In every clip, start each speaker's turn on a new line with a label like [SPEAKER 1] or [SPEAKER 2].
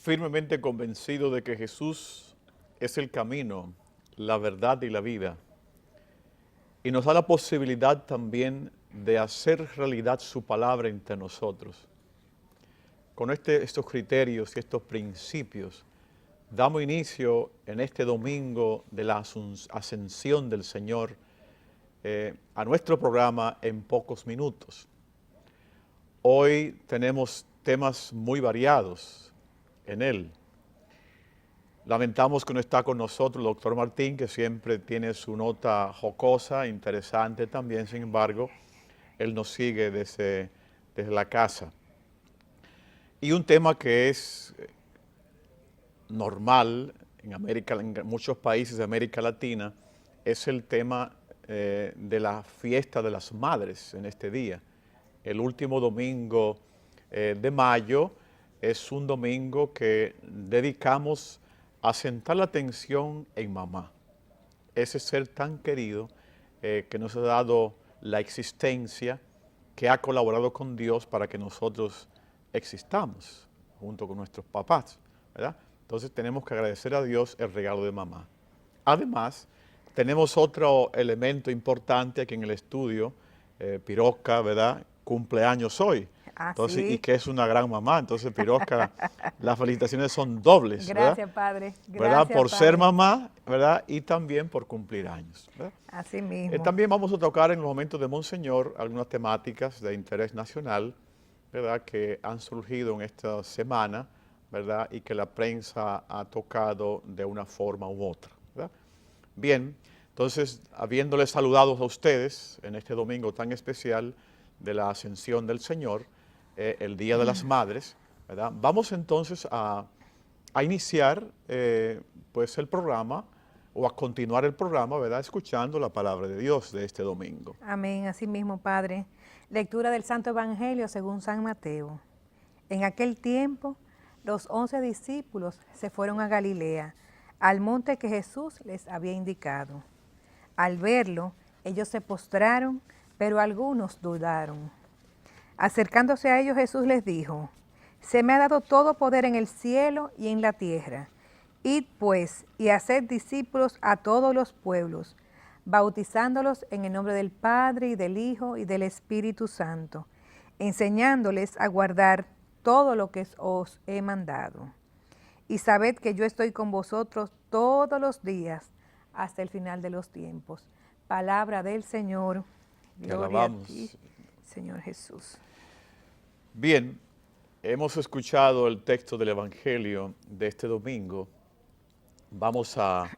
[SPEAKER 1] firmemente convencido de que Jesús es el camino, la verdad y la vida. Y nos da la posibilidad también de hacer realidad su palabra entre nosotros. Con estos criterios y estos principios, damos inicio en este domingo de la ascensión del Señor a nuestro programa en pocos minutos. Hoy tenemos temas muy variados en él. Lamentamos que no está con nosotros el doctor Martín, que siempre tiene su nota jocosa, interesante también. Sin embargo, él nos sigue desde la casa. Y un tema que es normal en muchos países de América Latina es el tema de la fiesta de las madres en este día. El último domingo de mayo es un domingo que dedicamos a sentar la atención en mamá, ese ser tan querido que nos ha dado la existencia, que ha colaborado con Dios para que nosotros existamos junto con nuestros papás, ¿verdad? Entonces tenemos que agradecer a Dios el regalo de mamá. Además, tenemos otro elemento importante aquí en el estudio, Pirosca, ¿verdad? Cumpleaños hoy. Entonces,
[SPEAKER 2] ¿Sí?
[SPEAKER 1] y que es una gran mamá. Entonces, Pirosca, las felicitaciones son dobles, ¿verdad?
[SPEAKER 2] Gracias, Padre.
[SPEAKER 1] ¿Verdad?
[SPEAKER 2] Gracias,
[SPEAKER 1] Por ser
[SPEAKER 2] Padre.
[SPEAKER 1] mamá, ¿verdad? Y también por cumplir años, ¿verdad?
[SPEAKER 2] Así mismo.
[SPEAKER 1] También vamos a tocar en los momentos de Monseñor algunas temáticas de interés nacional, ¿verdad? Que han surgido en esta semana, ¿verdad? Y que la prensa ha tocado de una forma u otra, ¿verdad? Bien, entonces, habiéndoles saludado a ustedes en este domingo tan especial de la Ascensión del Señor, el Día de las Madres, ¿verdad? Vamos entonces a iniciar pues el programa o a continuar el programa, ¿verdad? Escuchando la palabra de Dios de este domingo.
[SPEAKER 2] Amén. Así mismo, Padre. Lectura del Santo Evangelio según San Mateo. En aquel tiempo, los 11 discípulos se fueron a Galilea, al monte que Jesús les había indicado. Al verlo, ellos se postraron, pero algunos dudaron. Acercándose a ellos, Jesús les dijo: se me ha dado todo poder en el cielo y en la tierra. Id pues y haced discípulos a todos los pueblos, bautizándolos en el nombre del Padre y del Hijo y del Espíritu Santo, enseñándoles a guardar todo lo que os he mandado. Y sabed que yo estoy con vosotros todos los días hasta el final de los tiempos. Palabra del Señor. Gloria a ti, Señor Jesús.
[SPEAKER 1] Bien, hemos escuchado el texto del Evangelio de este domingo. Vamos a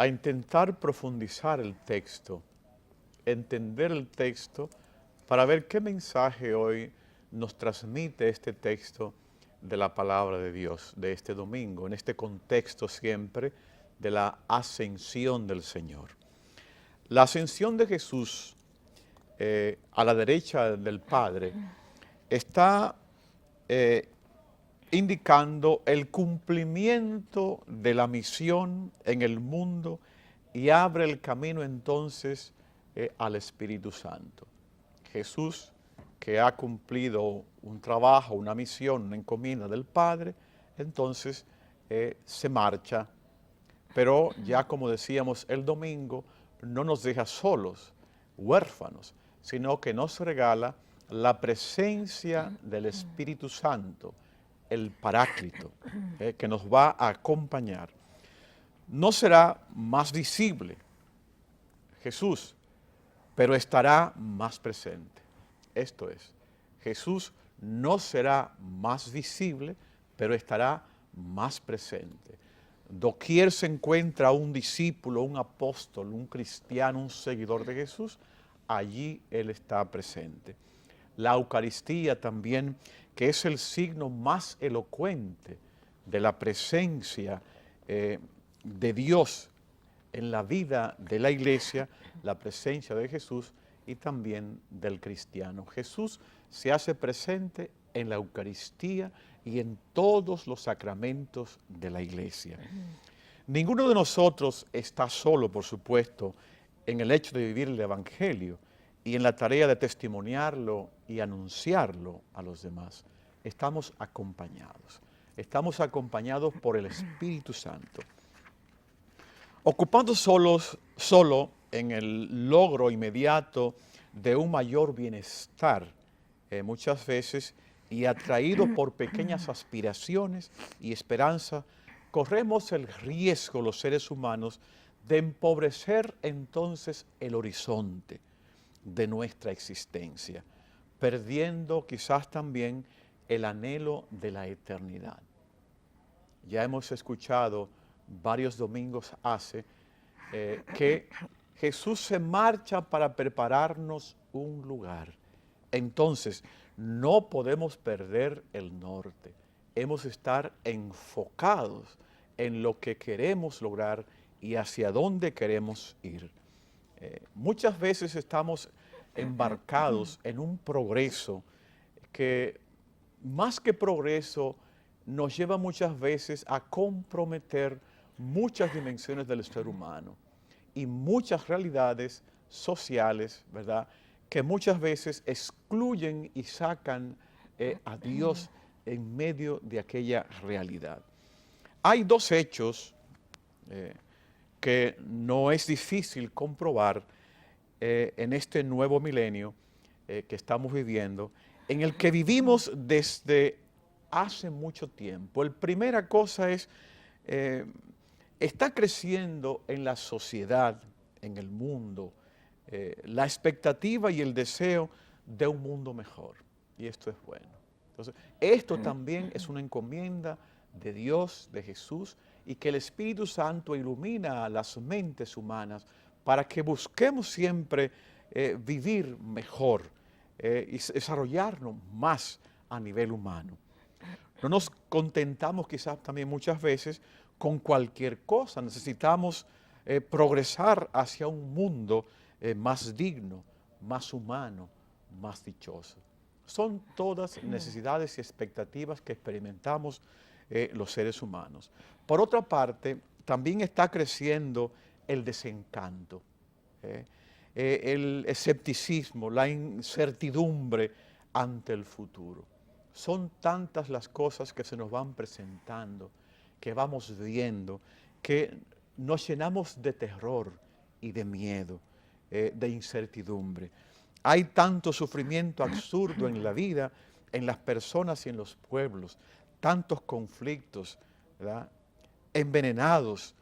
[SPEAKER 1] intentar profundizar el texto, entender el texto, para ver qué mensaje hoy nos transmite este texto de la palabra de Dios de este domingo, en este contexto siempre de la ascensión del Señor. La ascensión de Jesús a la derecha del Padre está indicando el cumplimiento de la misión en el mundo y abre el camino entonces al Espíritu Santo. Jesús, que ha cumplido un trabajo, una misión, una encomienda del Padre, entonces se marcha, pero ya como decíamos el domingo, no nos deja solos, huérfanos, sino que nos regala la presencia del Espíritu Santo, el Paráclito, que nos va a acompañar. No será más visible Jesús, pero estará más presente. Esto es, Jesús no será más visible, pero estará más presente. Doquier se encuentra un discípulo, un apóstol, un cristiano, un seguidor de Jesús, allí Él está presente. La Eucaristía también, que es el signo más elocuente de la presencia de Dios en la vida de la iglesia, la presencia de Jesús y también del cristiano. Jesús se hace presente en la Eucaristía y en todos los sacramentos de la iglesia. Ninguno de nosotros está solo, por supuesto, en el hecho de vivir el Evangelio y en la tarea de testimoniarlo y anunciarlo a los demás. Estamos acompañados. estamos acompañados por el Espíritu Santo. Ocupando solo en el logro inmediato de un mayor bienestar, muchas veces, y atraídos por pequeñas aspiraciones y esperanza, corremos el riesgo los seres humanos de empobrecer entonces el horizonte de nuestra existencia, perdiendo quizás también el anhelo de la eternidad. Ya hemos escuchado varios domingos hace que Jesús se marcha para prepararnos un lugar. Entonces, no podemos perder el norte. Hemos de estar enfocados en lo que queremos lograr y hacia dónde queremos ir. Muchas veces estamos embarcados en un progreso que, más que progreso, nos lleva muchas veces a comprometer muchas dimensiones del ser humano y muchas realidades sociales, ¿verdad?, que muchas veces excluyen y sacan a Dios en medio de aquella realidad. Hay dos hechos que no es difícil comprobar en este nuevo milenio que estamos viviendo, en el que vivimos desde hace mucho tiempo. La primera cosa es, está creciendo en la sociedad, en el mundo, la expectativa y el deseo de un mundo mejor. Y esto es bueno. Entonces, esto también es una encomienda de Dios, de Jesús, y que el Espíritu Santo ilumina a las mentes humanas para que busquemos siempre vivir mejor y desarrollarnos más a nivel humano. No nos contentamos quizás también muchas veces con cualquier cosa. Necesitamos progresar hacia un mundo más digno, más humano, más dichoso. Son todas necesidades y expectativas que experimentamos los seres humanos. Por otra parte, también está creciendo el desencanto, el escepticismo, la incertidumbre ante el futuro. Son tantas las cosas que se nos van presentando, que vamos viendo, que nos llenamos de terror y de miedo, de incertidumbre. Hay tanto sufrimiento absurdo en la vida, en las personas y en los pueblos, tantos conflictos, ¿verdad?, envenenados,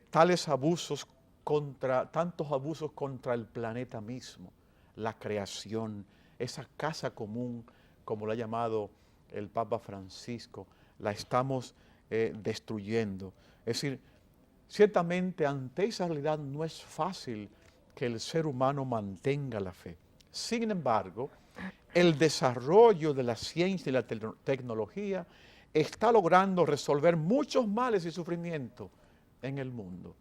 [SPEAKER 1] tantos abusos contra el planeta mismo, la creación, esa casa común, como lo ha llamado el Papa Francisco, la estamos destruyendo. Es decir, ciertamente ante esa realidad no es fácil que el ser humano mantenga la fe. Sin embargo, el desarrollo de la ciencia y la tecnología está logrando resolver muchos males y sufrimientos en el mundo.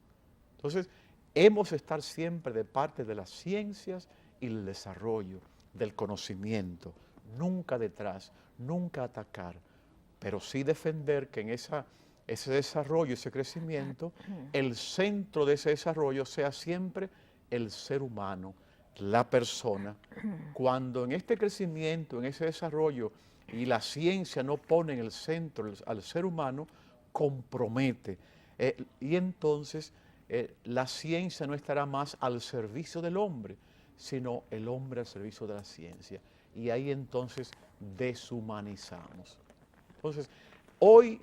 [SPEAKER 1] Entonces, hemos de estar siempre de parte de las ciencias y el desarrollo, del conocimiento, nunca detrás, nunca atacar, pero sí defender que en ese desarrollo, ese crecimiento, el centro de ese desarrollo sea siempre el ser humano, la persona. Cuando en este crecimiento, en ese desarrollo, y la ciencia no pone en el centro al ser humano, compromete. Y entonces la ciencia no estará más al servicio del hombre, sino el hombre al servicio de la ciencia. Y ahí entonces deshumanizamos. Entonces, hoy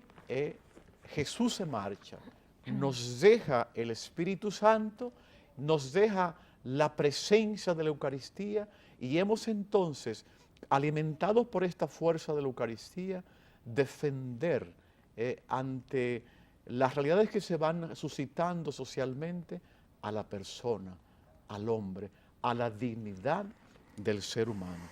[SPEAKER 1] Jesús se marcha, nos deja el Espíritu Santo, nos deja la presencia de la Eucaristía y hemos entonces, alimentados por esta fuerza de la Eucaristía, defender ante las realidades que se van suscitando socialmente a la persona, al hombre, a la dignidad del ser humano.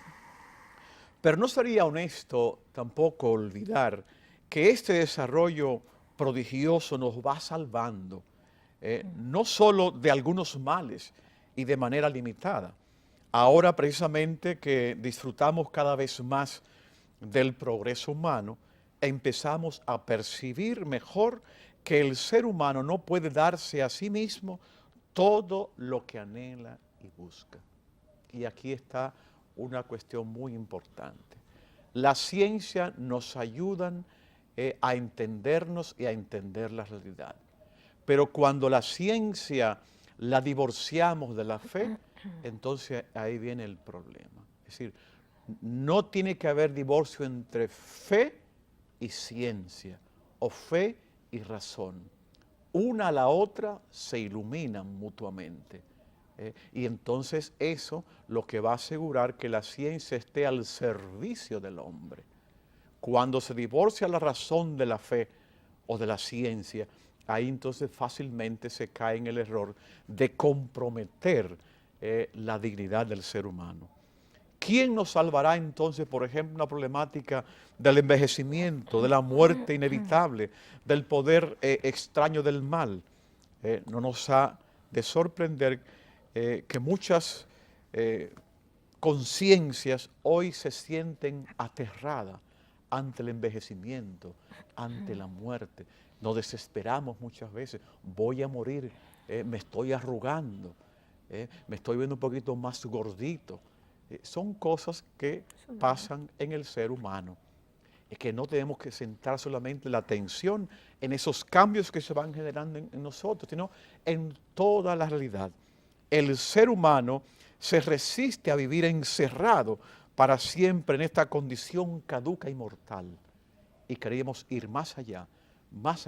[SPEAKER 1] Pero no sería honesto tampoco olvidar que este desarrollo prodigioso nos va salvando, no solo de algunos males y de manera limitada. Ahora precisamente que disfrutamos cada vez más del progreso humano, empezamos a percibir mejor que el ser humano no puede darse a sí mismo todo lo que anhela y busca. Y aquí está una cuestión muy importante. La ciencia nos ayuda a entendernos y a entender la realidad. Pero cuando la ciencia la divorciamos de la fe, entonces ahí viene el problema. Es decir, no tiene que haber divorcio entre fe y ciencia, o fe y razón. Una a la otra se iluminan mutuamente. Y entonces eso lo que va a asegurar que la ciencia esté al servicio del hombre. Cuando se divorcia la razón de la fe o de la ciencia, ahí entonces fácilmente se cae en el error de comprometer la dignidad del ser humano. ¿Quién nos salvará entonces, por ejemplo, una problemática del envejecimiento, de la muerte inevitable, del poder extraño del mal? No nos ha de sorprender que muchas conciencias hoy se sienten aterradas ante el envejecimiento, ante la muerte. Nos desesperamos muchas veces. Voy a morir, me estoy arrugando, me estoy viendo un poquito más gordito. Son cosas que pasan en el ser humano. Es que no tenemos que centrar solamente la atención en esos cambios que se van generando en nosotros, sino en toda la realidad. El ser humano se resiste a vivir encerrado para siempre en esta condición caduca y mortal. Y queremos ir más allá y más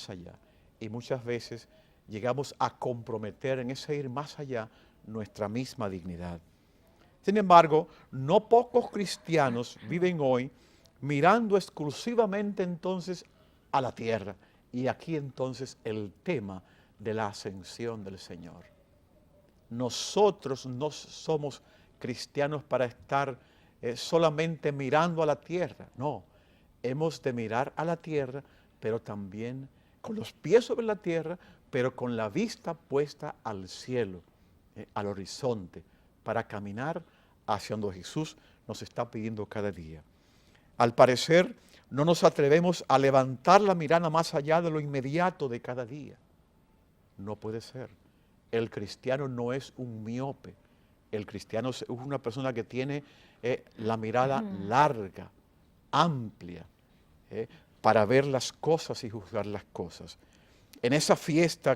[SPEAKER 1] allá. Y muchas veces llegamos a comprometer en ese ir más allá nuestra misma dignidad. Sin embargo, no pocos cristianos viven hoy mirando exclusivamente entonces a la tierra. Y aquí entonces el tema de la ascensión del Señor. Nosotros no somos cristianos para estar solamente mirando a la tierra. No, hemos de mirar a la tierra, pero también con los pies sobre la tierra, pero con la vista puesta al cielo, al horizonte, para caminar hacia donde Jesús nos está pidiendo cada día. Al parecer, no nos atrevemos a levantar la mirada más allá de lo inmediato de cada día. No puede ser. El cristiano no es un miope. El cristiano es una persona que tiene la mirada larga, amplia, para ver las cosas y juzgar las cosas. En esta fiesta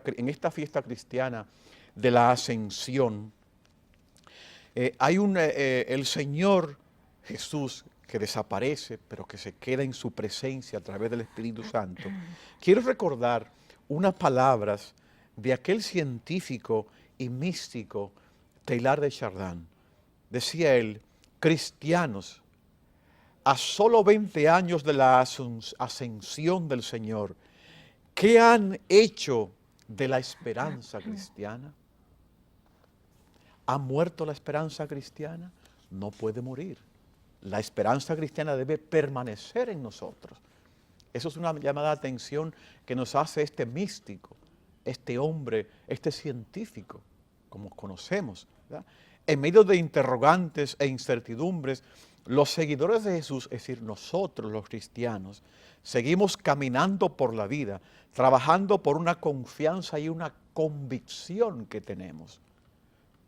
[SPEAKER 1] cristiana de la Ascensión, hay el Señor Jesús que desaparece, pero que se queda en su presencia a través del Espíritu Santo. Quiero recordar unas palabras de aquel científico y místico Teilhard de Chardin. Decía él: cristianos, a solo 20 años de la ascensión del Señor, ¿qué han hecho de la esperanza cristiana? ¿Ha muerto la esperanza cristiana? No puede morir. La esperanza cristiana debe permanecer en nosotros. Eso es una llamada de atención que nos hace este místico, este hombre, este científico, como conocemos, ¿verdad? En medio de interrogantes e incertidumbres, los seguidores de Jesús, es decir, nosotros los cristianos, seguimos caminando por la vida, trabajando por una confianza y una convicción que tenemos.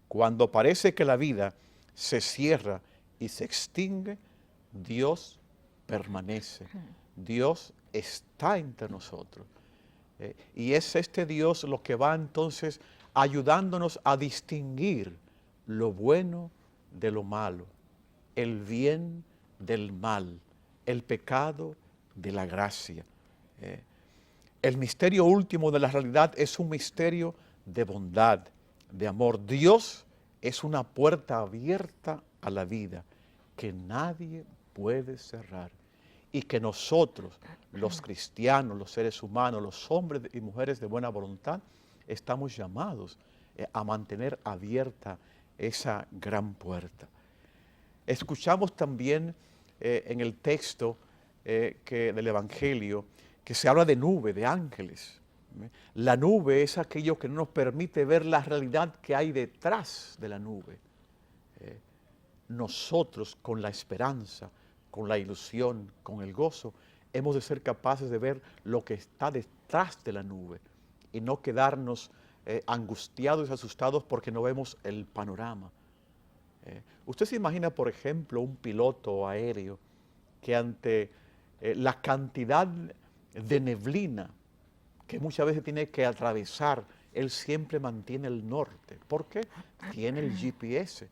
[SPEAKER 1] Cuando parece que la vida se cierra y se extingue, Dios permanece. Dios está entre nosotros. Y es este Dios lo que va entonces ayudándonos a distinguir lo bueno de lo malo, el bien del mal, el pecado de la gracia. El misterio último de la realidad es un misterio de bondad, de amor. Dios es una puerta abierta a la vida que nadie puede cerrar y que nosotros, los cristianos, los seres humanos, los hombres y mujeres de buena voluntad, estamos llamados a mantener abierta esa gran puerta. Escuchamos también en el texto del Evangelio que se habla de nube, de ángeles. La nube es aquello que no nos permite ver la realidad que hay detrás de la nube. Nosotros, con la esperanza, con la ilusión, con el gozo, hemos de ser capaces de ver lo que está detrás de la nube y no quedarnos angustiados y asustados porque no vemos el panorama. Usted se imagina, por ejemplo, un piloto aéreo que ante la cantidad de neblina que muchas veces tiene que atravesar, él siempre mantiene el norte. ¿Por qué? Tiene el GPS,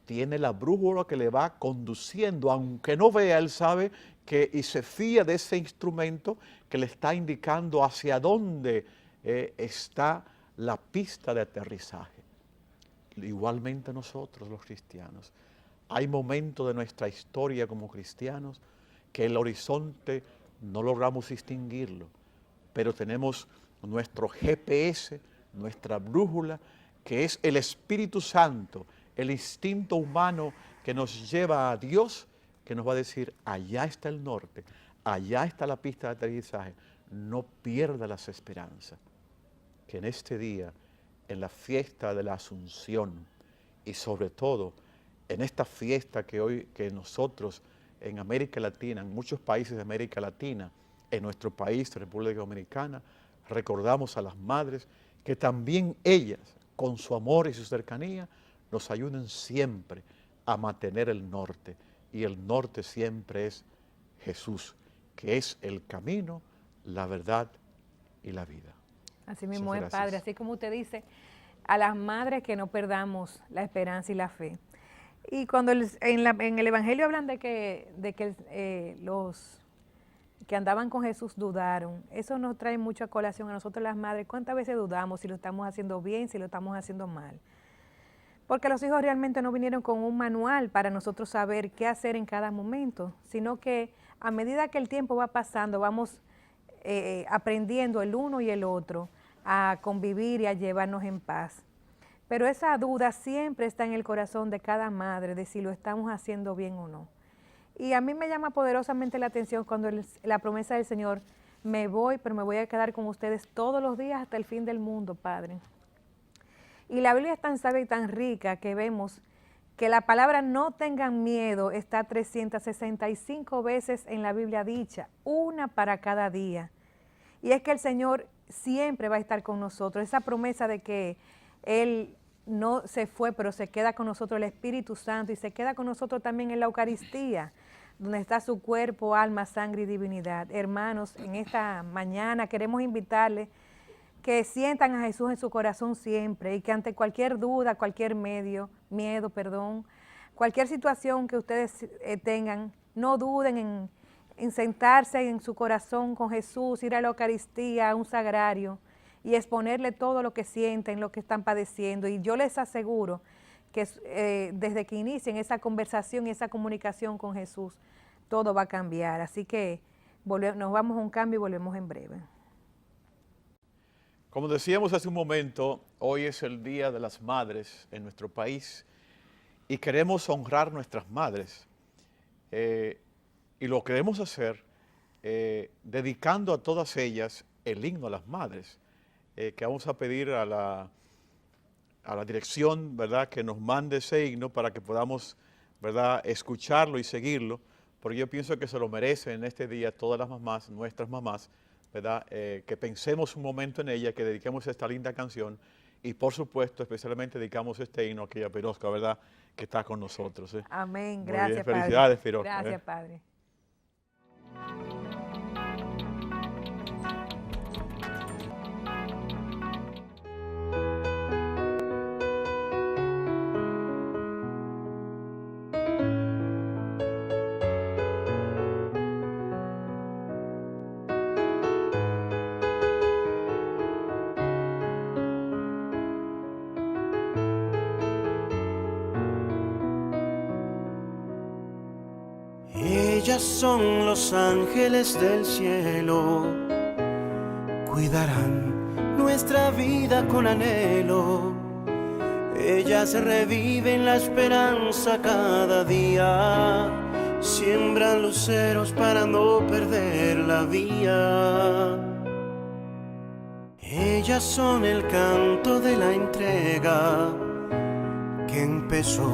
[SPEAKER 1] tiene la brújula que le va conduciendo, aunque no vea, él sabe que, y se fía de ese instrumento que le está indicando hacia dónde está la pista de aterrizaje. Igualmente nosotros los cristianos, hay momentos de nuestra historia como cristianos que el horizonte no logramos distinguirlo, pero tenemos nuestro GPS, nuestra brújula, que es el Espíritu Santo, el instinto humano que nos lleva a Dios, que nos va a decir, allá está el norte, allá está la pista de aterrizaje, no pierda las esperanzas. Que en este día, en la fiesta de la Asunción, y sobre todo en esta fiesta que nosotros en América Latina, en muchos países de América Latina, en nuestro país, República Dominicana, recordamos a las madres que también ellas, con su amor y su cercanía, nos ayuden siempre a mantener el norte. Y el norte siempre es Jesús, que es el camino, la verdad y la vida.
[SPEAKER 2] Así mismo es, Padre, así como usted dice, a las madres que no perdamos la esperanza y la fe. Y cuando en el Evangelio hablan de que los que andaban con Jesús dudaron, eso nos trae mucho a colación a nosotros las madres. ¿Cuántas veces dudamos si lo estamos haciendo bien, si lo estamos haciendo mal? Porque los hijos realmente no vinieron con un manual para nosotros saber qué hacer en cada momento, sino que a medida que el tiempo va pasando, vamos aprendiendo el uno y el otro a convivir y a llevarnos en paz. Pero esa duda siempre está en el corazón de cada madre de si lo estamos haciendo bien o no. Y a mí me llama poderosamente la atención cuando la promesa del Señor, me voy, pero me voy a quedar con ustedes todos los días hasta el fin del mundo, Padre. Y la Biblia es tan sabia y tan rica que vemos que la palabra no tengan miedo está 365 veces en la Biblia dicha, una para cada día. Y es que el Señor siempre va a estar con nosotros. Esa promesa de que Él no se fue, pero se queda con nosotros el Espíritu Santo y se queda con nosotros también en la Eucaristía, donde está su cuerpo, alma, sangre y divinidad. Hermanos, en esta mañana queremos invitarles que sientan a Jesús en su corazón siempre y que ante cualquier duda, cualquier miedo, cualquier situación que ustedes tengan, no duden en sentarse en su corazón con Jesús, ir a la Eucaristía, a un sagrario y exponerle todo lo que sienten, lo que están padeciendo. Y yo les aseguro que desde que inicien esa conversación y esa comunicación con Jesús, todo va a cambiar. Así que nos vamos a un cambio y volvemos en breve.
[SPEAKER 1] Como decíamos hace un momento, hoy es el Día de las Madres en nuestro país y queremos honrar nuestras madres. Y lo queremos hacer dedicando a todas ellas el himno a las madres, que vamos a pedir a la dirección, ¿verdad?, que nos mande ese himno para que podamos, ¿verdad?, escucharlo y seguirlo, porque yo pienso que se lo merecen en este día todas las mamás, nuestras mamás, ¿verdad?, que pensemos un momento en ella, que dediquemos esta linda canción y por supuesto especialmente dedicamos este himno a aquella Pirosca, ¿verdad?, que está con nosotros.
[SPEAKER 2] Amén,
[SPEAKER 1] muy
[SPEAKER 2] gracias,
[SPEAKER 1] bien.
[SPEAKER 2] Padre.
[SPEAKER 1] Felicidades, Pirosca.
[SPEAKER 2] Gracias, Padre.
[SPEAKER 3] Ellas son los ángeles del cielo, cuidarán nuestra vida con anhelo. Ellas reviven la esperanza cada día, siembran luceros para no perder la vía. Ellas son el canto de la entrega que empezó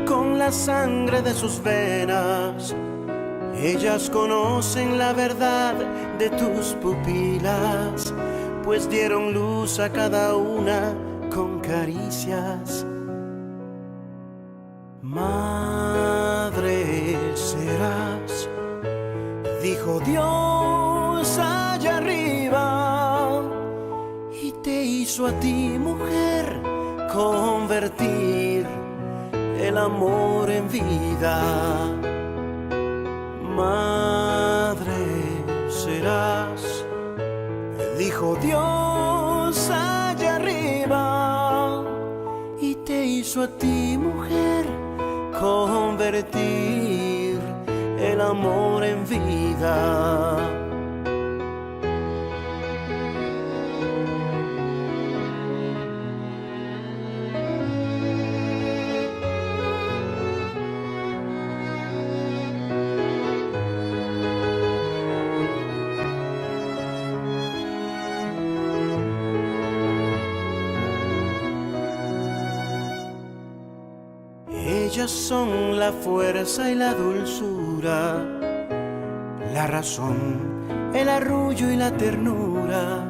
[SPEAKER 3] con la sangre de sus venas. Ellas conocen la verdad de tus pupilas, pues dieron luz a cada una con caricias. Madre serás dijo Dios allá arriba, y te hizo a ti, mujer, convertir el amor en vida. Madre serás, dijo Dios allá arriba, y te hizo a ti, mujer, convertir el amor en vida. Ellas son la fuerza y la dulzura, la razón, el arrullo y la ternura.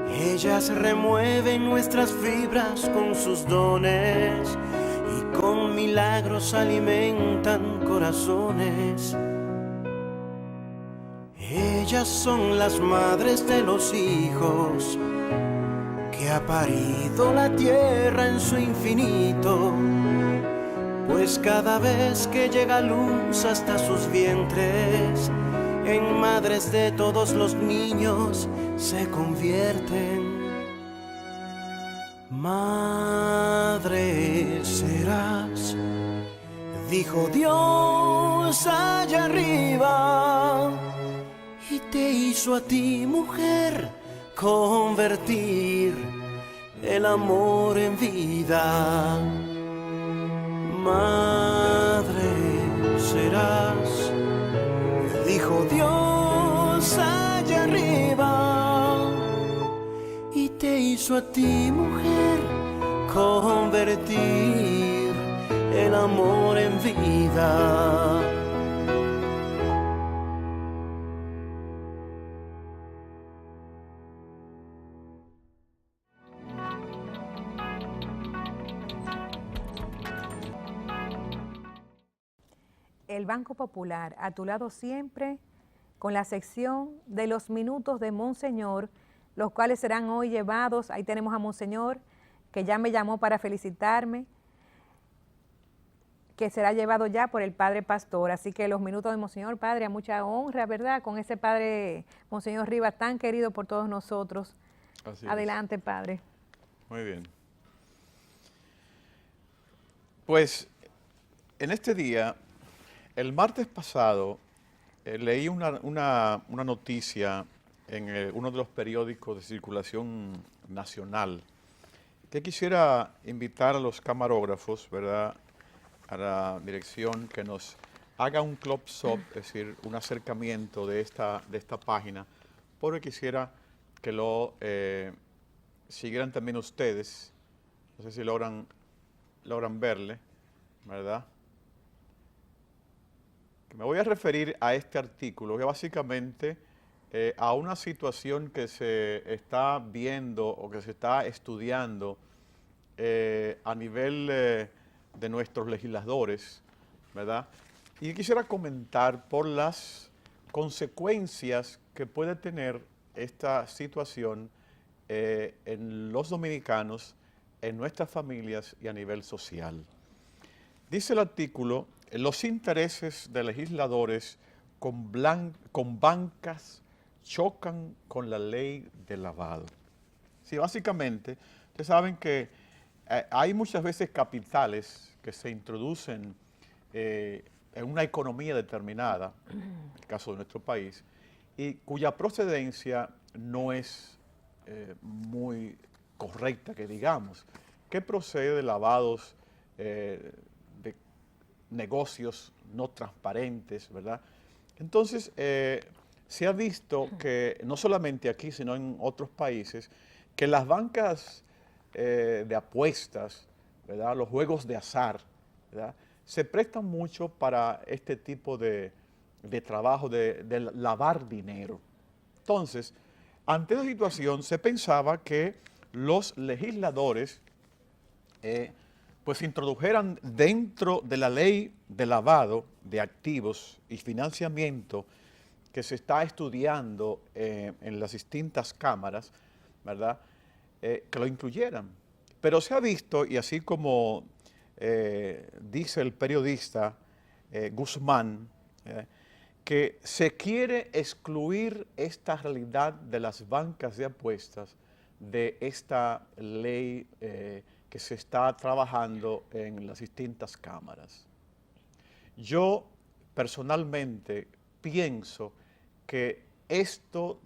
[SPEAKER 3] Ellas remueven nuestras fibras con sus dones y con milagros alimentan corazones. Ellas son las madres de los hijos que ha parido la tierra en su infinito, pues cada vez que llega luz hasta sus vientres, en madres de todos los niños se convierten. Madre serás, dijo Dios allá arriba, y te hizo a ti, mujer, convertir el amor en vida. Madre serás, dijo Dios allá arriba, y te hizo a ti, mujer, convertir el amor en vida.
[SPEAKER 2] El Banco Popular, a tu lado siempre, con la sección de los minutos de Monseñor, los cuales serán hoy llevados. Ahí tenemos a Monseñor, que ya me llamó para felicitarme, que será llevado ya por el Padre Pastor. Así que los minutos de Monseñor, Padre, a mucha honra, ¿verdad? Con ese Padre Monseñor Rivas, tan querido por todos nosotros.
[SPEAKER 1] Así
[SPEAKER 2] Adelante,
[SPEAKER 1] es.
[SPEAKER 2] Padre.
[SPEAKER 1] Muy bien. Pues, en este día, el martes pasado, leí una noticia en uno de los periódicos de circulación nacional que quisiera invitar a los camarógrafos, ¿verdad?, a la dirección que nos haga un close-up, es decir, un acercamiento de esta página, porque quisiera que lo siguieran también ustedes. No sé si logran verle, ¿verdad? Me voy a referir a este artículo, que básicamente a una situación que se está viendo o que se está estudiando a nivel de nuestros legisladores, ¿verdad? Y quisiera comentar por las consecuencias que puede tener esta situación en los dominicanos, en nuestras familias y a nivel social. Dice el artículo: los intereses de legisladores con bancas chocan con la ley de lavado. Sí, básicamente, ustedes saben que hay muchas veces capitales que se introducen en una economía determinada, en el caso de nuestro país, y cuya procedencia no es muy correcta, que digamos, que procede de lavados de negocios no transparentes, ¿verdad? Entonces, se ha visto que, no solamente aquí, sino en otros países, que las bancas de apuestas, ¿verdad?, los juegos de azar, ¿verdad?, se prestan mucho para este tipo de trabajo de lavar dinero. Entonces, ante esa situación, se pensaba que los legisladores pues introdujeran dentro de la ley de lavado de activos y financiamiento que se está estudiando en las distintas cámaras, ¿verdad? Que lo incluyeran. Pero se ha visto, y así como dice el periodista Guzmán, que se quiere excluir esta realidad de las bancas de apuestas de esta ley que se está trabajando en las distintas cámaras. Yo personalmente pienso que esto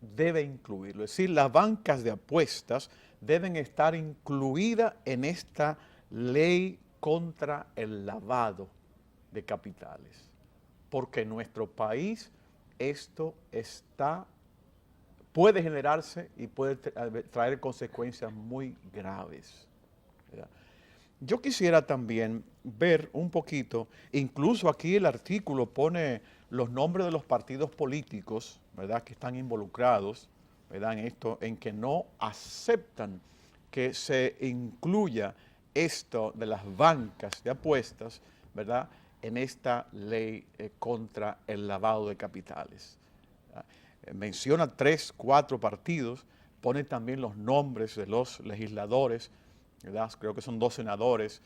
[SPEAKER 1] debe incluirlo, es decir, las bancas de apuestas deben estar incluidas en esta ley contra el lavado de capitales, porque en nuestro país esto puede generarse y puede traer consecuencias muy graves, ¿verdad? Yo quisiera también ver un poquito, incluso aquí el artículo pone los nombres de los partidos políticos, ¿verdad?, que están involucrados, ¿verdad?, en esto, en que no aceptan que se incluya esto de las bancas de apuestas, ¿verdad?, en esta ley contra el lavado de capitales. Menciona 3, 4 partidos, pone también los nombres de los legisladores, ¿verdad? Creo que son 2 senadores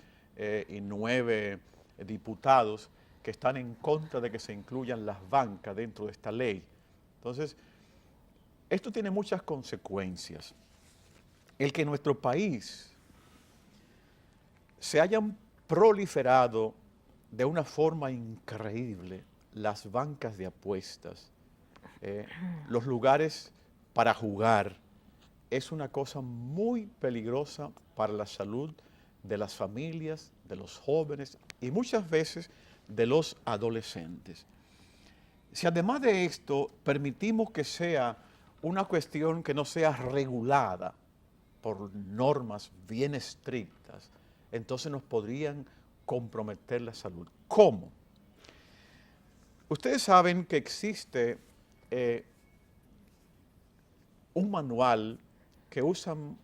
[SPEAKER 1] y 9 diputados que están en contra de que se incluyan las bancas dentro de esta ley. Entonces, esto tiene muchas consecuencias. El que en nuestro país se hayan proliferado de una forma increíble las bancas de apuestas, los lugares para jugar, es una cosa muy peligrosa para la salud de las familias, de los jóvenes y muchas veces de los adolescentes. Si además de esto permitimos que sea una cuestión que no sea regulada por normas bien estrictas, entonces nos podrían comprometer la salud. ¿Cómo? Ustedes saben que existe un manual que usan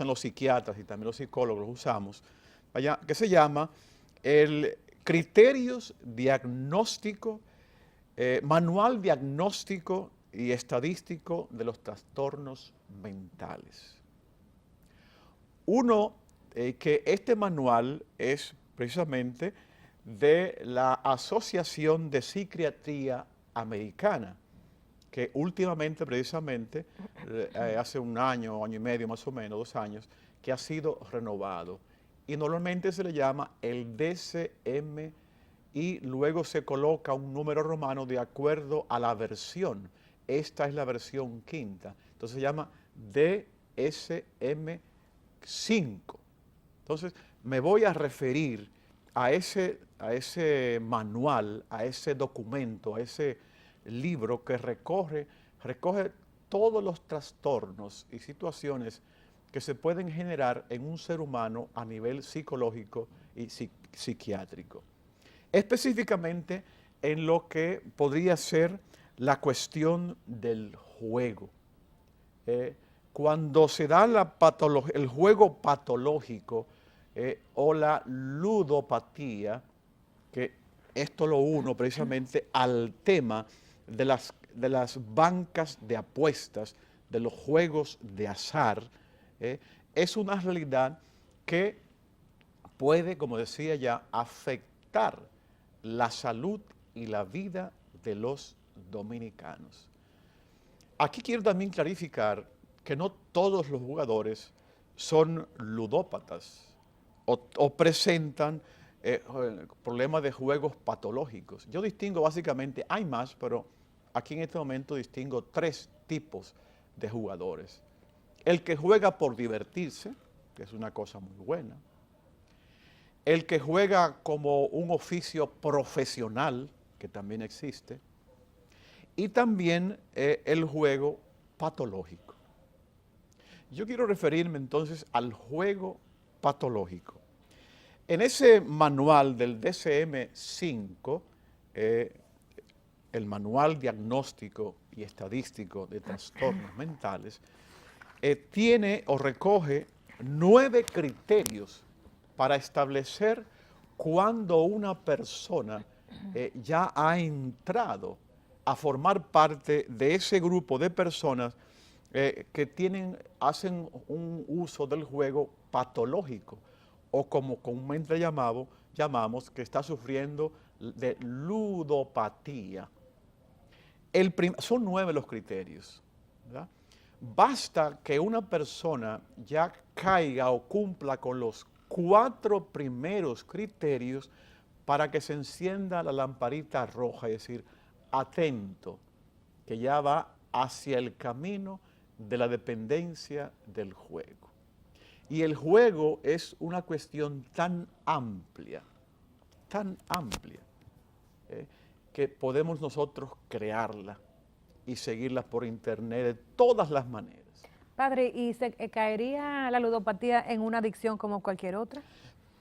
[SPEAKER 1] los psiquiatras y también los psicólogos usamos, que se llama el Criterios Diagnóstico, Manual Diagnóstico y Estadístico de los Trastornos Mentales. Que este manual es precisamente de la Asociación de Psiquiatría Americana, que últimamente, precisamente, hace un año, año y medio más o menos, 2 años, que ha sido renovado. Y normalmente se le llama el DSM y luego se coloca un número romano de acuerdo a la versión. Esta es la versión 5ª. Entonces se llama DSM-5. Entonces me voy a referir a ese manual, a ese documento, a ese libro que recoge todos los trastornos y situaciones que se pueden generar en un ser humano a nivel psicológico y psiquiátrico. Específicamente en lo que podría ser la cuestión del juego. Cuando se da el juego patológico o la ludopatía, que esto lo uno precisamente al tema de las bancas de apuestas, de los juegos de azar, es una realidad que puede, como decía ya, afectar la salud y la vida de los dominicanos. Aquí quiero también clarificar que no todos los jugadores son ludópatas o presentan problemas de juegos patológicos. Yo distingo básicamente, hay más, pero aquí en este momento distingo 3 tipos de jugadores. El que juega por divertirse, que es una cosa muy buena. El que juega como un oficio profesional, que también existe. Y también el juego patológico. Yo quiero referirme entonces al juego patológico. En ese manual del DSM-5, el Manual Diagnóstico y Estadístico de Trastornos Mentales, tiene o recoge 9 criterios para establecer cuando una persona ya ha entrado a formar parte de ese grupo de personas que hacen un uso del juego patológico, o como comúnmente llamamos que está sufriendo de ludopatía. Son 9 los criterios, ¿verdad? Basta que una persona ya caiga o cumpla con los 4 primeros criterios para que se encienda la lamparita roja, es decir, atento, que ya va hacia el camino de la dependencia del juego. Y el juego es una cuestión tan amplia, que podemos nosotros crearla y seguirla por internet de todas las maneras.
[SPEAKER 2] Padre, ¿y caería la ludopatía en una adicción como cualquier otra?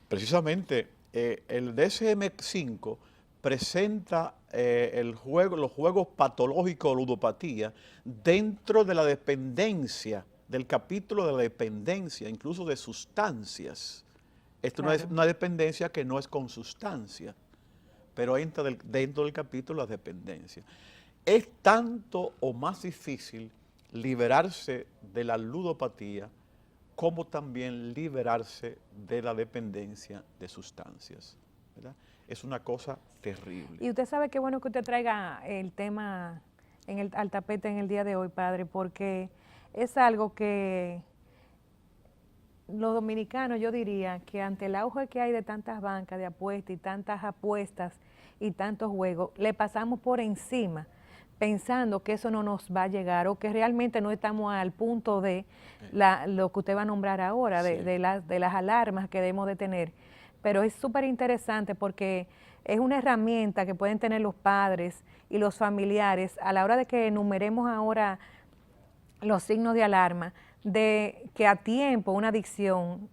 [SPEAKER 1] Precisamente, el DSM-5 presenta los juegos patológicos de ludopatía dentro de la dependencia, del capítulo de la dependencia, incluso de sustancias. Esto no es una dependencia que no es con sustancia, pero entra dentro del capítulo de la dependencia. Es tanto o más difícil liberarse de la ludopatía como también liberarse de la dependencia de sustancias, ¿verdad? Es una cosa terrible.
[SPEAKER 2] Y usted sabe qué bueno que usted traiga el tema al tapete en el día de hoy, padre, porque es algo que los dominicanos, yo diría, que ante el auge que hay de tantas bancas de apuestas y tantas apuestas y tantos juegos, le pasamos por encima pensando que eso no nos va a llegar o que realmente no estamos al punto de lo que usted va a nombrar ahora, de las alarmas que debemos de tener. Pero es súper interesante porque es una herramienta que pueden tener los padres y los familiares a la hora de que enumeremos ahora los signos de alarma, de que a tiempo una adicción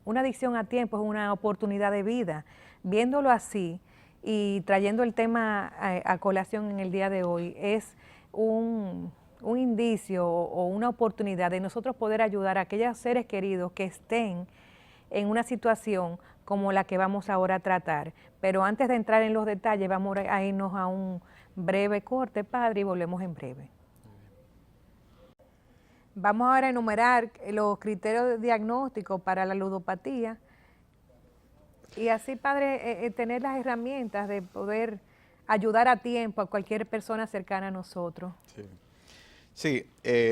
[SPEAKER 2] a tiempo es una oportunidad de vida. Viéndolo así y trayendo el tema a colación en el día de hoy, es un indicio o una oportunidad de nosotros poder ayudar a aquellos seres queridos que estén en una situación como la que vamos ahora a tratar. Pero antes de entrar en los detalles, vamos a irnos a un breve corte, padre, y volvemos en breve. Vamos ahora a enumerar los criterios de diagnóstico para la ludopatía y así, padre, tener las herramientas de poder ayudar a tiempo a cualquier persona cercana a nosotros.
[SPEAKER 1] Sí,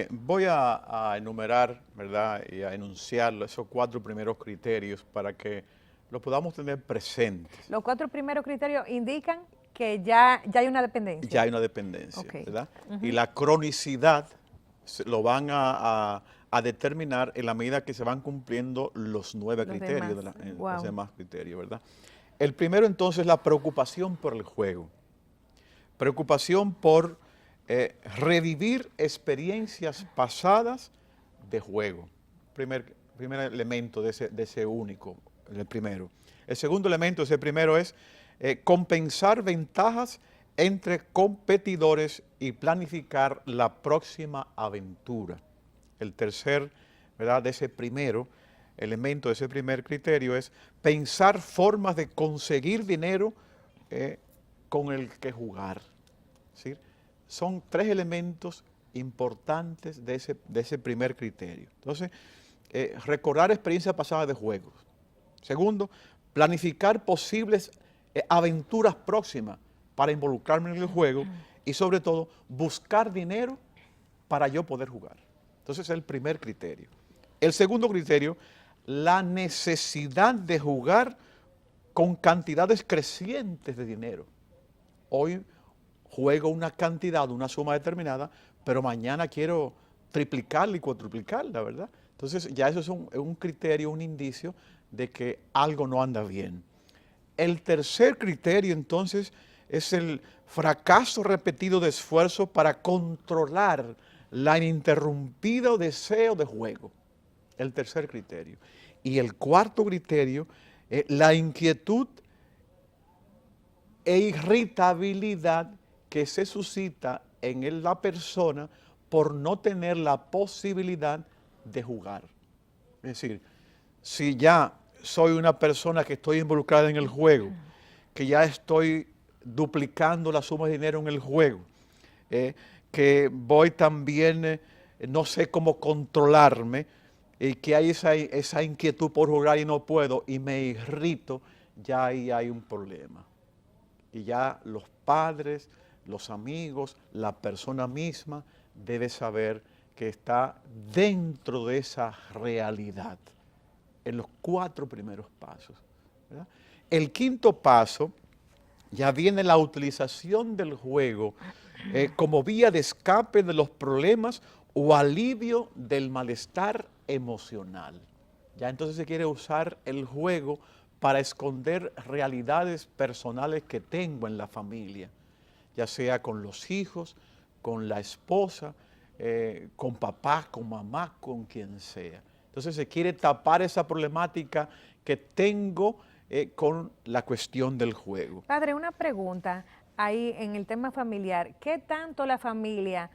[SPEAKER 1] voy a enumerar, ¿verdad?, y a enunciar esos 4 primeros criterios para que los podamos tener presentes.
[SPEAKER 2] Los 4 primeros criterios indican que ya hay una dependencia.
[SPEAKER 1] Ya hay una dependencia,
[SPEAKER 2] Okay.
[SPEAKER 1] ¿verdad? Y la cronicidad lo van a determinar en la medida que se van cumpliendo los 9 criterios, los demás criterios, ¿verdad? El primero entonces es la preocupación por el juego. Preocupación por revivir experiencias pasadas de juego. Primer elemento de ese único, el primero. El segundo elemento de ese primero es compensar ventajas entre competidores y planificar la próxima aventura. El tercer, ¿verdad?, de ese primero elemento, de ese primer criterio es pensar formas de conseguir dinero con el que jugar. ¿Sí? Son 3 elementos importantes de ese primer criterio. Entonces, recordar experiencias pasadas de juegos. Segundo, planificar posibles aventuras próximas para involucrarme en el juego y sobre todo buscar dinero para yo poder jugar. Entonces es el primer criterio. El segundo criterio, la necesidad de jugar con cantidades crecientes de dinero. Hoy juego una cantidad, una suma determinada, pero mañana quiero triplicarla y cuadruplicarla, ¿verdad? Entonces ya eso es un criterio, un indicio de que algo no anda bien. El tercer criterio entonces es el fracaso repetido de esfuerzo para controlar la ininterrumpido deseo de juego. El tercer criterio. Y el cuarto criterio, la inquietud e irritabilidad que se suscita en la persona por no tener la posibilidad de jugar. Es decir, si ya soy una persona que estoy involucrada en el juego, que ya estoy duplicando la suma de dinero en el juego, que voy también, no sé cómo controlarme, y que hay esa inquietud por jugar y no puedo, y me irrito, ya ahí hay un problema. Y ya los padres, los amigos, la persona misma debe saber que está dentro de esa realidad, en los 4 primeros pasos, ¿verdad? El quinto paso, ya viene la utilización del juego como vía de escape de los problemas o alivio del malestar emocional. Ya entonces se quiere usar el juego para esconder realidades personales que tengo en la familia, ya sea con los hijos, con la esposa, con papá, con mamá, con quien sea. Entonces se quiere tapar esa problemática que tengo con la cuestión del juego.
[SPEAKER 2] Padre, una pregunta ahí en el tema familiar. ¿Qué tanto la familia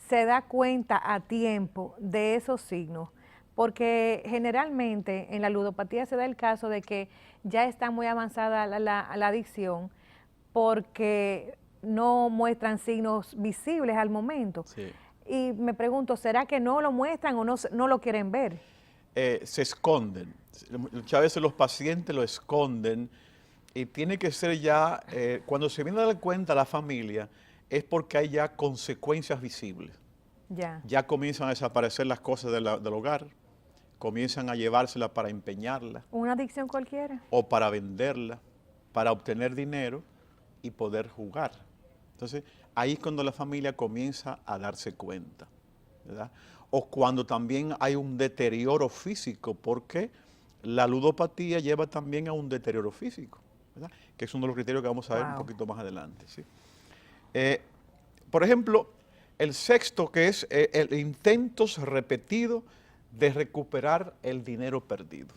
[SPEAKER 2] se da cuenta a tiempo de esos signos? Porque generalmente en la ludopatía se da el caso de que ya está muy avanzada la adicción porque no muestran signos visibles al momento.
[SPEAKER 1] Sí.
[SPEAKER 2] Y me pregunto, ¿será que no lo muestran o no lo quieren ver?
[SPEAKER 1] Se esconden. Muchas veces los pacientes lo esconden y tiene que ser ya, cuando se viene a dar cuenta la familia, es porque hay ya consecuencias visibles. Ya comienzan a desaparecer las cosas del hogar, comienzan a llevárselas para empeñarlas.
[SPEAKER 2] ¿Una adicción cualquiera?
[SPEAKER 1] O para venderla, para obtener dinero y poder jugar. Entonces, ahí es cuando la familia comienza a darse cuenta, ¿verdad? O cuando también hay un deterioro físico, porque la ludopatía lleva también a un deterioro físico, ¿verdad? Que es uno de los criterios que vamos a ver un poquito más adelante, ¿sí? Por ejemplo, el sexto, que es el intentos repetidos de recuperar el dinero perdido.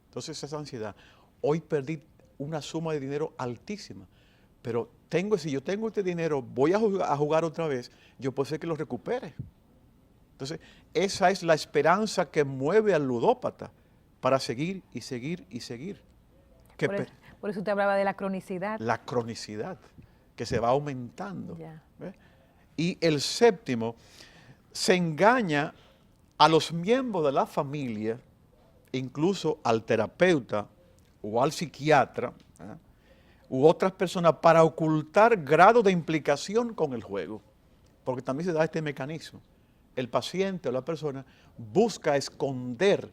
[SPEAKER 1] Entonces, esa ansiedad. Hoy perdí una suma de dinero altísima, pero si yo tengo este dinero, voy a jugar otra vez, yo puedo ser que lo recupere. Entonces, esa es la esperanza que mueve al ludópata para seguir y seguir y seguir.
[SPEAKER 2] Por eso usted hablaba de la cronicidad.
[SPEAKER 1] La cronicidad, que se va aumentando. Y el séptimo, se engaña a los miembros de la familia, incluso al terapeuta o al psiquiatra, u otras personas, para ocultar grado de implicación con el juego. Porque también se da este mecanismo. El paciente o la persona busca esconder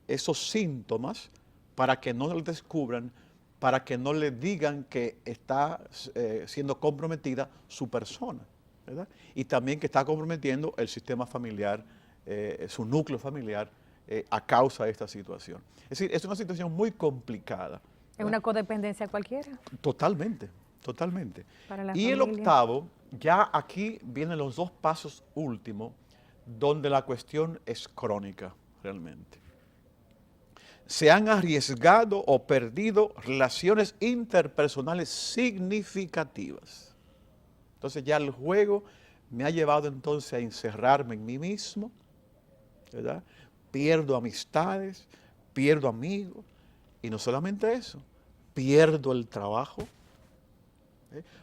[SPEAKER 1] esos síntomas para que no lo descubran, para que no le digan que está siendo comprometida su persona, ¿verdad? Y también que está comprometiendo el sistema familiar, su núcleo familiar, a causa de esta situación. Es decir, es una situación muy complicada.
[SPEAKER 2] ¿Es una codependencia cualquiera?
[SPEAKER 1] Totalmente, totalmente.
[SPEAKER 2] Para la
[SPEAKER 1] y
[SPEAKER 2] familia.
[SPEAKER 1] El octavo, ya aquí vienen los 2 pasos últimos, donde la cuestión es crónica realmente. Se han arriesgado o perdido relaciones interpersonales significativas. Entonces ya el juego me ha llevado entonces a encerrarme en mí mismo, ¿verdad? Pierdo amistades, pierdo amigos, y no solamente eso, pierdo el trabajo,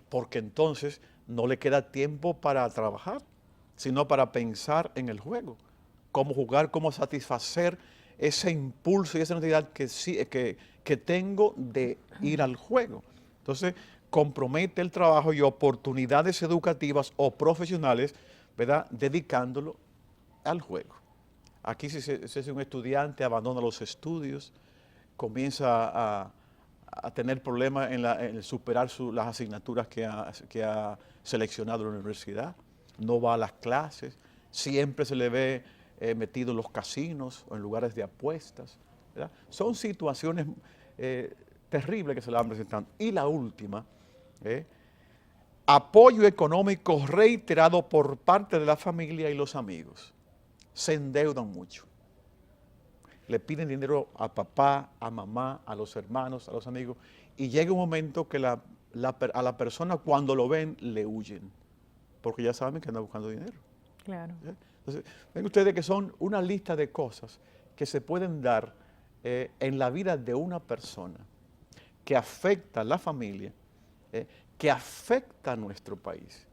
[SPEAKER 1] porque entonces no le queda tiempo para trabajar, sino para pensar en el juego, cómo jugar, cómo satisfacer ese impulso y esa necesidad que tengo de ir al juego. Entonces, compromete el trabajo y oportunidades educativas o profesionales, ¿verdad?, dedicándolo al juego. Aquí si es un estudiante, abandona los estudios, comienza a tener problemas en superar las asignaturas que ha seleccionado en la universidad, no va a las clases, siempre se le ve metido en los casinos o en lugares de apuestas, ¿verdad? Son situaciones terribles que se le van presentando. Y la última, apoyo económico reiterado por parte de la familia y los amigos. Se endeudan mucho. Le piden dinero a papá, a mamá, a los hermanos, a los amigos, y llega un momento que a la persona cuando lo ven le huyen, porque ya saben que anda buscando dinero.
[SPEAKER 2] Claro.
[SPEAKER 1] Entonces, ven ustedes que son una lista de cosas que se pueden dar en la vida de una persona, que afecta a la familia, que afecta a nuestro país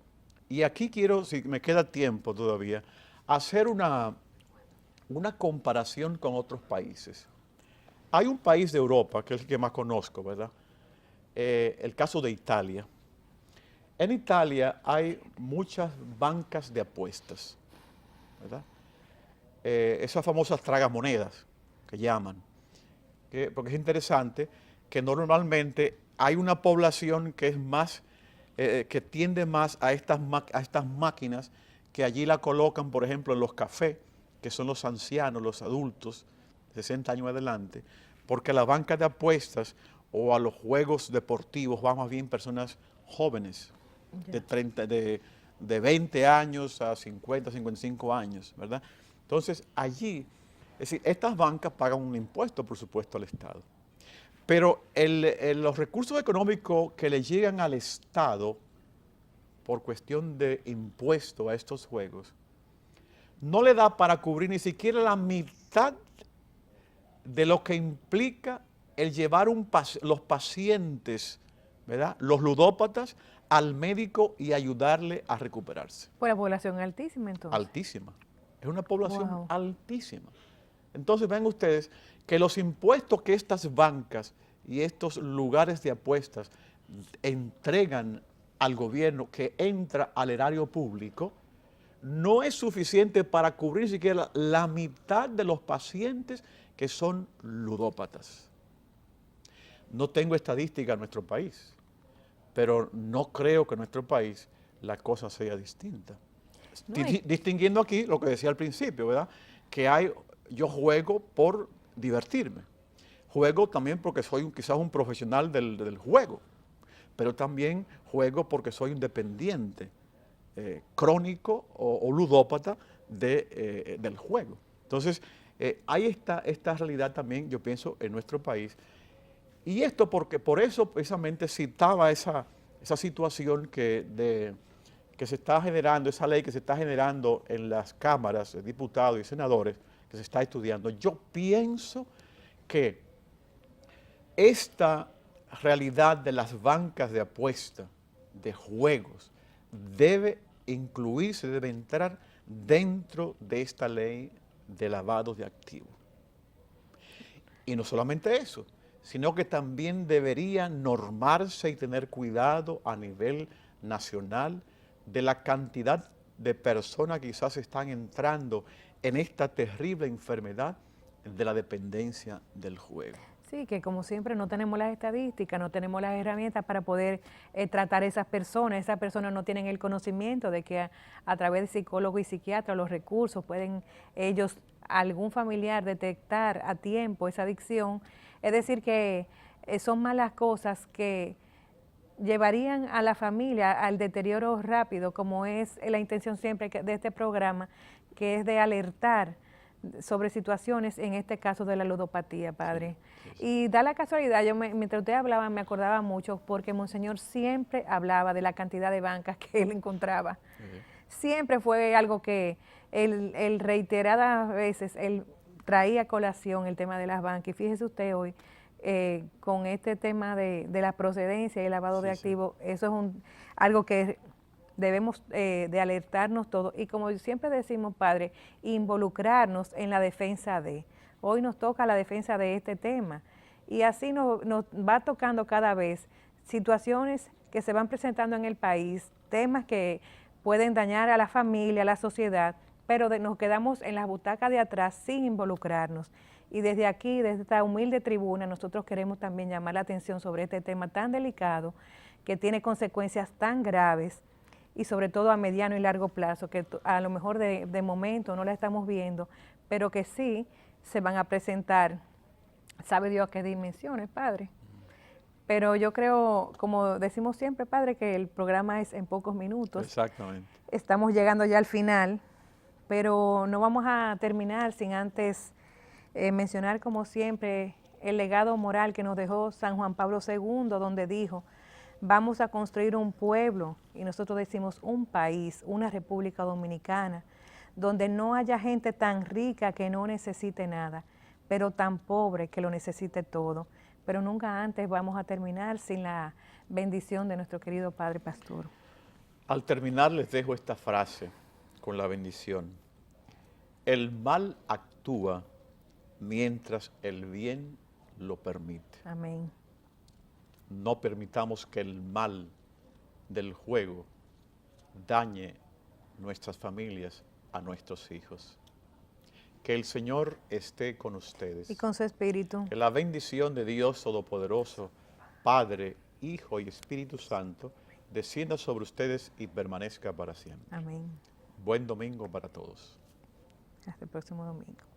[SPEAKER 1] Y aquí quiero, si me queda tiempo todavía, hacer una comparación con otros países. Hay un país de Europa, que es el que más conozco, ¿verdad? El caso de Italia. En Italia hay muchas bancas de apuestas, ¿verdad? Esas famosas tragamonedas que llaman. Porque es interesante que normalmente hay una población que es más, que tiende más a estas máquinas que allí la colocan, por ejemplo, en los cafés, que son los ancianos, los adultos, 60 años adelante, porque a la banca de apuestas o a los juegos deportivos van más bien personas jóvenes, de 20 años a 50, 55 años, ¿verdad? Entonces, allí, es decir, estas bancas pagan un impuesto, por supuesto, al Estado. Pero los recursos económicos que le llegan al Estado por cuestión de impuesto a estos juegos, no le da para cubrir ni siquiera la mitad de lo que implica el llevar los pacientes, ¿verdad?, los ludópatas, al médico y ayudarle a recuperarse.
[SPEAKER 2] Pues la población altísima entonces.
[SPEAKER 1] Altísima. Es una población
[SPEAKER 2] Wow.
[SPEAKER 1] altísima. Entonces ven ustedes que los impuestos que estas bancas y estos lugares de apuestas entregan al gobierno, que entra al erario público, no es suficiente para cubrir siquiera la mitad de los pacientes que son ludópatas. No tengo estadística en nuestro país, pero no creo que en nuestro país la cosa sea distinta.
[SPEAKER 2] No,
[SPEAKER 1] Distinguiendo aquí lo que decía al principio, ¿verdad? Que yo juego por divertirme. Juego también porque soy quizás un profesional del juego, pero también juego porque soy un dependiente crónico o ludópata del juego. Entonces, hay esta realidad también, yo pienso, en nuestro país. Y esto porque por eso precisamente citaba esa situación que se está generando, esa ley que se está generando en las cámaras de diputados y senadores, que se está estudiando. Yo pienso que esta realidad de las bancas de apuesta, de juegos, debe incluirse, debe entrar dentro de esta ley de lavado de activos. Y no solamente eso, sino que también debería normarse y tener cuidado a nivel nacional de la cantidad de personas que quizás están entrando en esta terrible enfermedad de la dependencia del juego.
[SPEAKER 2] Sí, que como siempre no tenemos las estadísticas, no tenemos las herramientas para poder tratar a esas personas no tienen el conocimiento de que a través de psicólogos y psiquiatras los recursos pueden ellos, algún familiar, detectar a tiempo esa adicción. Es decir que son malas cosas que llevarían a la familia al deterioro rápido, como es la intención siempre de este programa, que es de alertar sobre situaciones, en este caso de la ludopatía, padre. Sí. Y da la casualidad, mientras usted hablaba me acordaba mucho, porque Monseñor siempre hablaba de la cantidad de bancas que él encontraba. Siempre fue algo que él reiteradas veces, él traía a colación el tema de las bancas. Y fíjese usted hoy, con este tema de la procedencia y el lavado de activos, eso es algo que debemos de alertarnos todos y, como siempre decimos, padre, involucrarnos en la defensa de. Hoy nos toca la defensa de este tema y así nos va tocando cada vez situaciones que se van presentando en el país, temas que pueden dañar a la familia, a la sociedad, pero nos quedamos en las butacas de atrás sin involucrarnos. Y desde aquí, desde esta humilde tribuna, nosotros queremos también llamar la atención sobre este tema tan delicado, que tiene consecuencias tan graves, y sobre todo a mediano y largo plazo, que a lo mejor de momento no la estamos viendo, pero que sí se van a presentar, sabe Dios a qué dimensiones, padre. Pero yo creo, como decimos siempre, padre, que el programa es en pocos minutos.
[SPEAKER 1] Exactamente.
[SPEAKER 2] Estamos llegando ya al final, pero no vamos a terminar sin antes mencionar, como siempre, el legado moral que nos dejó San Juan Pablo II, donde dijo: vamos a construir un pueblo, y nosotros decimos un país, una República Dominicana, donde no haya gente tan rica que no necesite nada, pero tan pobre que lo necesite todo. Pero nunca antes vamos a terminar sin la bendición de nuestro querido Padre Pastor.
[SPEAKER 1] Al terminar les dejo esta frase con la bendición. El mal actúa mientras el bien lo permite.
[SPEAKER 2] Amén.
[SPEAKER 1] No permitamos que el mal del juego dañe nuestras familias, a nuestros hijos. Que el Señor esté con ustedes.
[SPEAKER 2] Y con su espíritu.
[SPEAKER 1] Que la bendición de Dios Todopoderoso, Padre, Hijo y Espíritu Santo, descienda sobre ustedes y permanezca para siempre.
[SPEAKER 2] Amén.
[SPEAKER 1] Buen domingo para todos.
[SPEAKER 2] Hasta el próximo domingo.